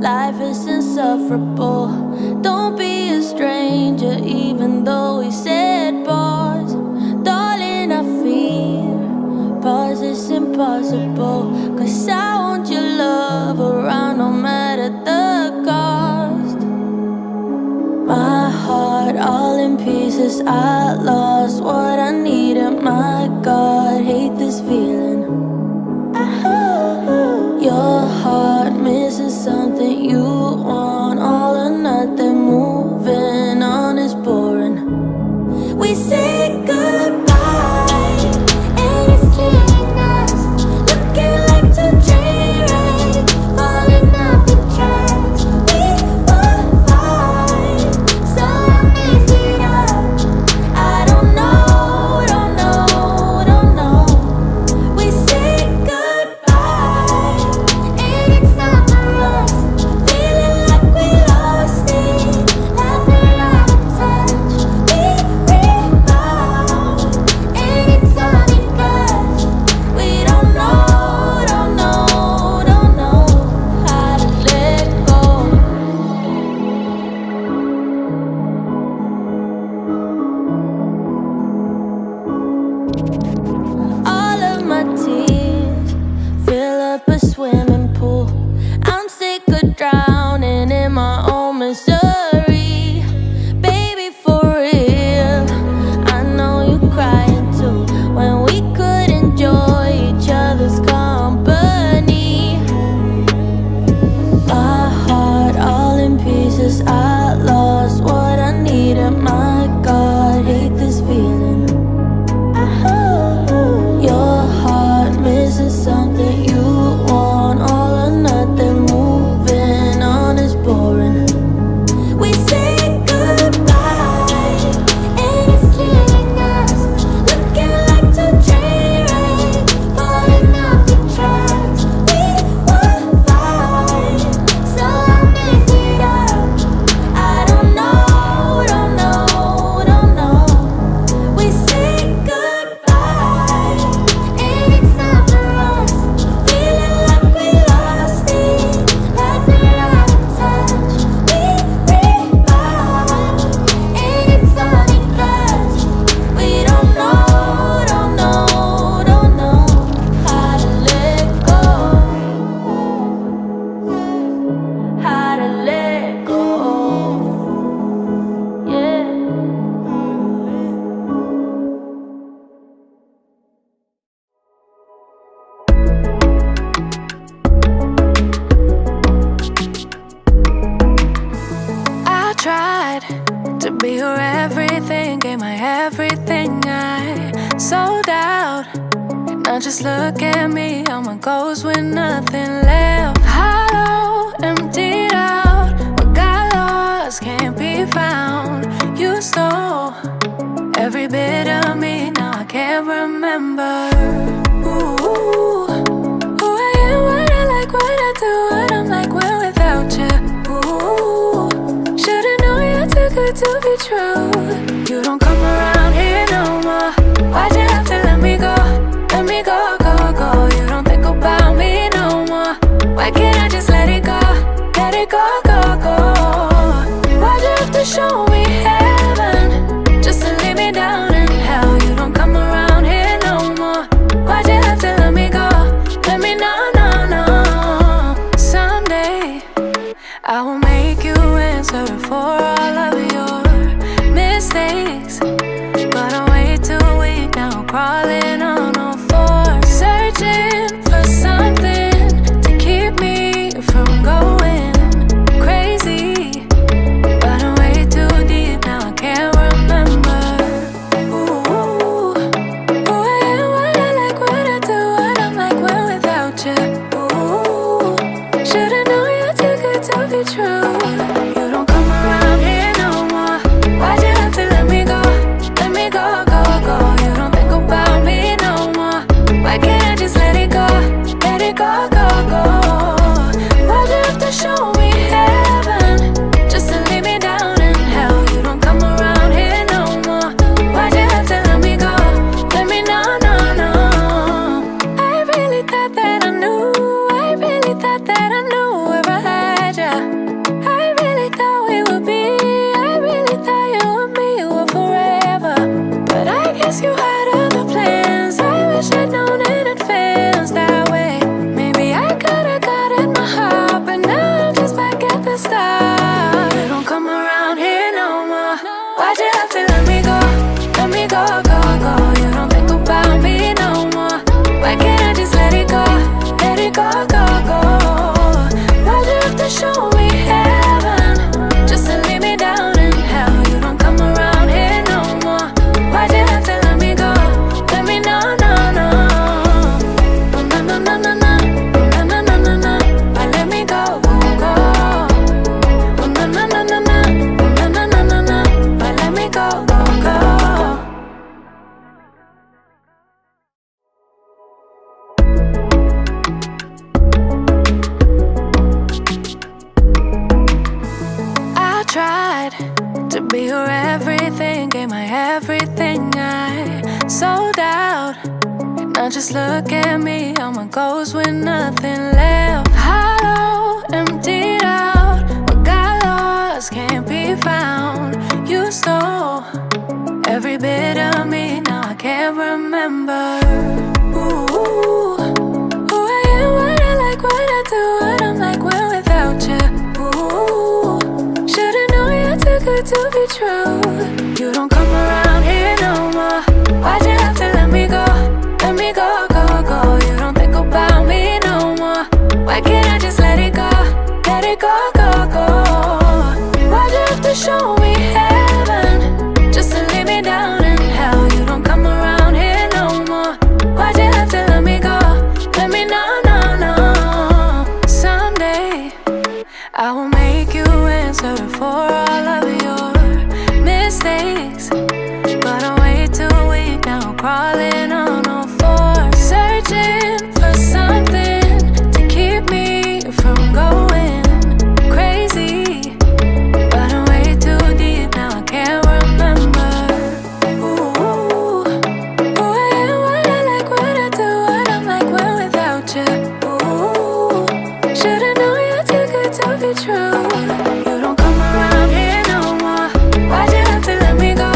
life is insufferable. Don't be a stranger, even though we said pause. Darling, I fear pause is impossible, 'cause I want your love around no matter the cost. My heart all in pieces, I lost what I needed. My God, hate this feeling. Your heart missing something you want, all or nothing. Moving on is boring. We say goodbye, and it's killing us. Looking like two train wrecks, falling off the tracks. We were fine, so I mess it up. I don't know, don't know, don't know. We say goodbye, and it's not for us. Feeling like we lost it, like we're out of touch. We rebound, and it's all because we don't know, don't know, don't know how to let go. All of my tears fill up a swimming pool. I'm sick of drowning in my own misery. Baby, for real, I know you're crying too, when we could enjoy each other's company. My heart all in pieces, I lost what I needed. My God, hate this feeling. Your heart missing something you want, all or nothing. Moving on is boring. We say goodbye, and it's killing us. Looking like two train wrecks, falling off the tracks. We were fine, so I mess it up. I don't know, don't know, don't know. We say goodbye, and it's not for us. Feeling like we lost it, like we're out of touch. We rebound, and it's all because we don't know, don't know, don't know how to let go. How to let go. Yeah. I tried to be your everything, gave my everything, I sold out. Now just look at me, I'm a ghost with nothing left. Hollow, emptied out, what got lost can't be found. You stole every bit of me, now I can't remember. Ooh, who I am, what I like, what I do, what I'm like when without you. Ooh, should've known you're too good to be true. You don't come around here no more. Why'd you have to let me go? Let me go, go, go. You don't think about me no more. Why can't I just let it go? Let it go, go, go. Why'd you have to show me heaven just to leave me down in hell? You don't come around here no more. Why'd you have to let me go? Let me know, no, no. Someday I will make you answer for all of your mistakes, but I'm way too weak now, crawling on all fours, searching for something to keep me from going crazy. But I'm way too deep now, I can't remember. Ooh, who I am, what I like, what I do, what I'm like when without you. Ooh, should've known you're too good to be true. You don't come around here no more. Why'd you have to let me go? Let me go, go, go. You don't think about me no more. Why can't I just let it go? Let it go, go, go. Why'd you have to show me heaven just to leave me down in hell? You don't come around here no more. Why'd you have to let me go? Let me know, no, no. I really thought that I knew. I really thought that I knew where I had ya. go, go, go. Oh, na na na na na, na na na na na. But let me go, go, go. I tried to be your everything, gave my everything, I sold out. Now just look at me, I'm a ghost with nothing left. Hollow, emptied out, what got lost can't be found. You stole every bit of me, now I can't remember. Ooh, who I am, what I like, what I do, what I'm like when without you. Ooh, should've known you're too good to be true. You don't come around here no more. Why'd you have to let me go? Let me go, go, go. You don't think about me no more. Why can't I just let it go? Let it go, go, go. Why'd you have to show me heaven just to leave me down in hell? You don't come around here no more. Why'd you have to let me go? Let me know, no, no. Someday I will make you answer for all of your mistakes, but I'm way too weak now, crawling on all fours, searching for something to keep me from going crazy. But I'm way too deep now, I can't remember. Ooh, who I am, what I like, what I do, what I'm like when without you. Ooh, should've known you're too good to be true. You don't come around here no more. Why'd you have to let me go?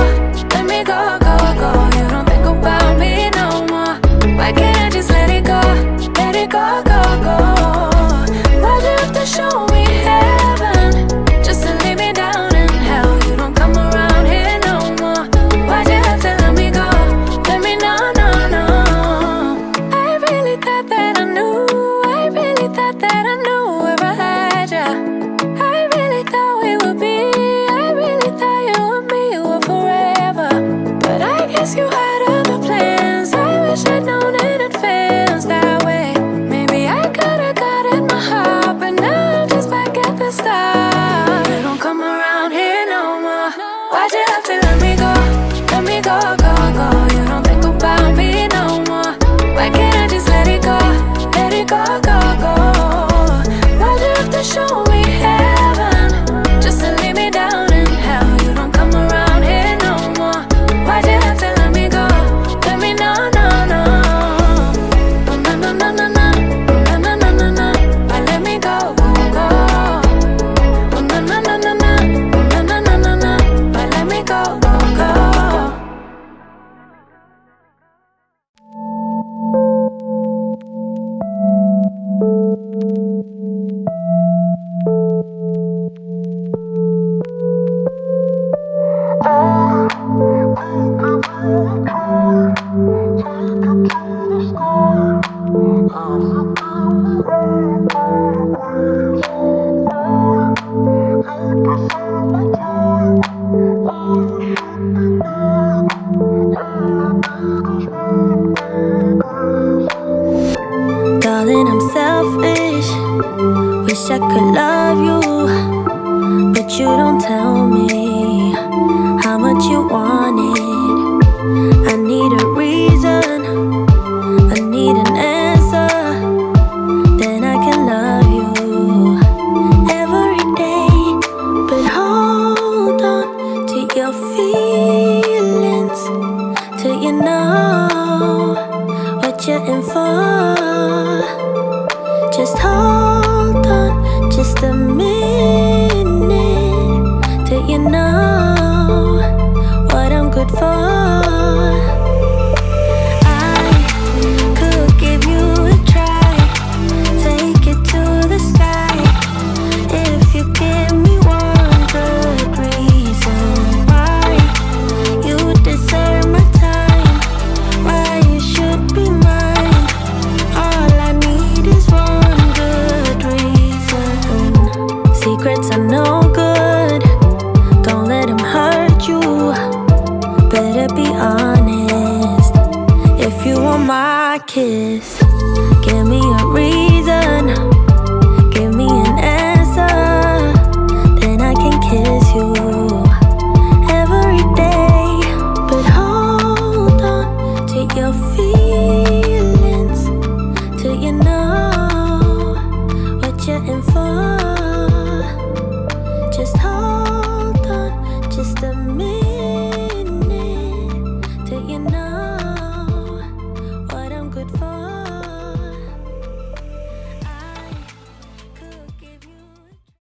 Let me go, go, go. You don't think about me no more. Why can't I just let it go? Let it go, go, go. Why'd you have to show me heaven just to leave me down in hell? You don't come around here no more. Why'd you have to let me go? Let me know, no, no. I really thought that I knew. I really thought that I knew where I had ya. I really thought we would be. I really thought you and me were forever. But I guess you had other plans. I wish I'd known in advance that way. Maybe I could've got in my heart, but now I'm just back at the start. You don't come around here no more. Why'd you have to let me go? Let me go, go, go. You don't think about me no more. Why can't I just let it go? Let it go, go, go. Why'd you have to show me heaven just to leave me down in hell? You don't come around here no more. Why'd you have to let me go? Let me know, no, no. Oh, na na na na na, na na na na na. Why let me go, go, go? Oh, na na na na na, na na na na na. Why let me go, go, go? Darling, I'm selfish. Wish I could love you, but you don't tell me how much you want it. I need a reason, I need an answer. Then I can love you every day. But hold on to your feelings till you know what you're in for. Just hold on just a minute till you know what I'm good for. I could give you a try, take it to the sky, if you give me one good reason why you deserve my time, why you should be mine. All I need is one good reason. Secrets are no good, don't let them hurt you. Better be honest. If you want my kiss, give me a reason, give me an